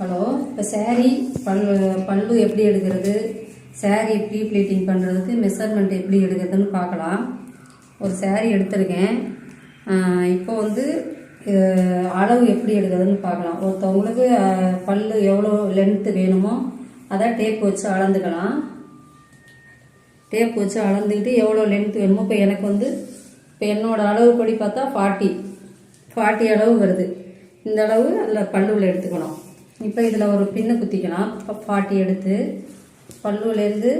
Hello, இப்போ சாரீ பல்லு எப்படி எடுக்கிறது, சாரீ ப்ரீ ப்ளீட்டிங் பண்ணுறதுக்கு மெஷர்மெண்ட் எப்படி எடுக்கிறதுன்னு பார்க்கலாம். ஒரு சாரீ எடுத்திருக்கேன். இப்போ வந்து அளவு எப்படி எடுக்கிறதுன்னு பார்க்கலாம். ஒருத்தவங்களுக்கு பல்லு எவ்வளோ லென்த்து வேணுமோ அதை டேப் வச்சு அளந்துக்கலாம். டேப் வச்சு அளந்துக்கிட்டு எவ்வளோ லென்த் வேணுமோ, இப்போ எனக்கு வந்து இப்போ என்னோடய அளவுப்படி பார்த்தா 40 அளவு வருது. இந்த அளவு அதில் பல்லுவில் எடுத்துக்கணும். இப்போ இதில் ஒரு பின்னு குத்திக்கலாம். 40 எடுத்து பல்லுலேருந்து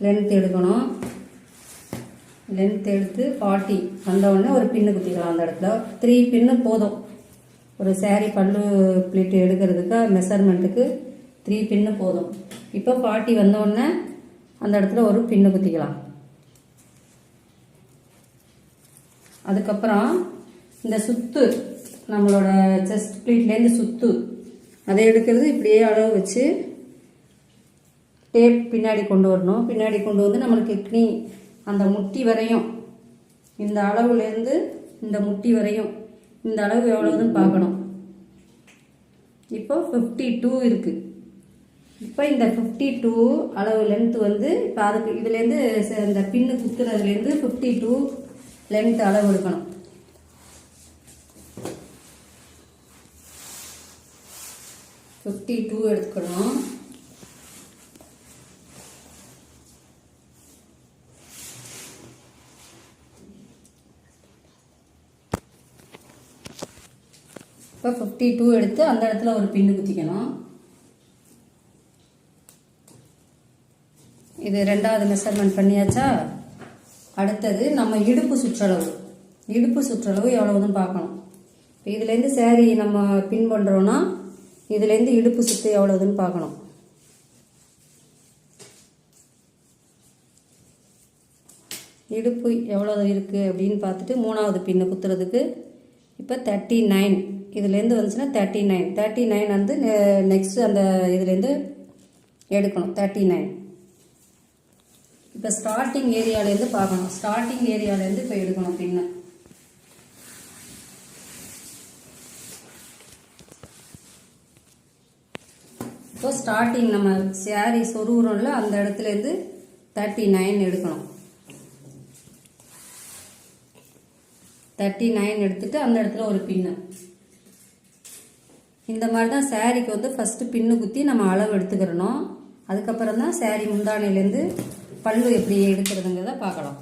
லென்த் எடுக்கணும். லென்த் எடுத்து 40 வந்தவுடனே ஒரு பின்னு குத்திக்கலாம். அந்த இடத்துல 3 பின்னு போதும். ஒரு சாரீ பல்லு பிளேட் எடுக்கிறதுக்கு மெஷர்மெண்ட்டுக்கு 3 பின்னு போதும். இப்போ 40 வந்தவுடனே அந்த இடத்துல ஒரு பின்னு குத்திக்கலாம். அதுக்கப்புறம் இந்த சுத்து, நம்மளோட செஸ்ட் பிளேட்லேருந்து சுத்து அதை எடுக்கிறது இப்படியே அளவு வச்சு டேப் பின்னாடி கொண்டு வரணும். பின்னாடி கொண்டு வந்து நம்மளுக்கு அந்த முட்டி வரையும், இந்த அளவுலேருந்து இந்த முட்டி வரையும் இந்த அளவு எவ்வளவுன்னு பார்க்கணும். இப்போ 52 இருக்குது. இப்போ இந்த 52 அளவு லென்த்து வந்து இப்போ அதுக்கு இதுலேருந்து இந்த பின்னு குத்துறதுலேருந்து 52 லென்த் அளவு எடுக்கணும். எடுத்துக்கணும். இப்போ 52 எடுத்து அந்த இடத்துல ஒரு பின்னு குத்திக்கணும். இது ரெண்டாவது மெஷர்மெண்ட் பண்ணியாச்சா? அடுத்தது நம்ம இடுப்பு சுற்றளவு எவ்வளவுன்னு பார்க்கணும். இதுலேருந்து சாரீ நம்ம பின் பண்ணுறோன்னா இதுலேருந்து இடுப்பு சுற்று எவ்வளோதுன்னு பார்க்கணும். இடுப்பு எவ்வளோ இருக்குது அப்படின்னு பார்த்துட்டு மூணாவது பின்னை குத்துறதுக்கு இப்போ 39 இதுலேருந்து வந்துச்சுன்னா 39 வந்து நெக்ஸ்ட்டு அந்த இதுலேருந்து எடுக்கணும். 39 இப்போ ஸ்டார்டிங் ஏரியாலேருந்து பார்க்கணும். ஸ்டார்டிங் ஏரியாலேருந்து இப்போ எடுக்கணும் பின்னை. இப்போ ஸ்டார்டிங் நம்ம சாரீ சொருகிறோம்ல அந்த இடத்துலேருந்து 39 எடுக்கணும். 39 எடுத்துட்டு அந்த இடத்துல ஒரு பின்னு. இந்த மாதிரி தான் சாரீக்கு வந்து ஃபஸ்ட்டு பின்னு குத்தி நம்ம அளவு எடுத்துக்கிறணும். அதுக்கப்புறம் தான் சாரீ முந்தானையிலேருந்து பல்லு எப்படி எடுக்கிறதுங்கிறத பார்க்கலாம்.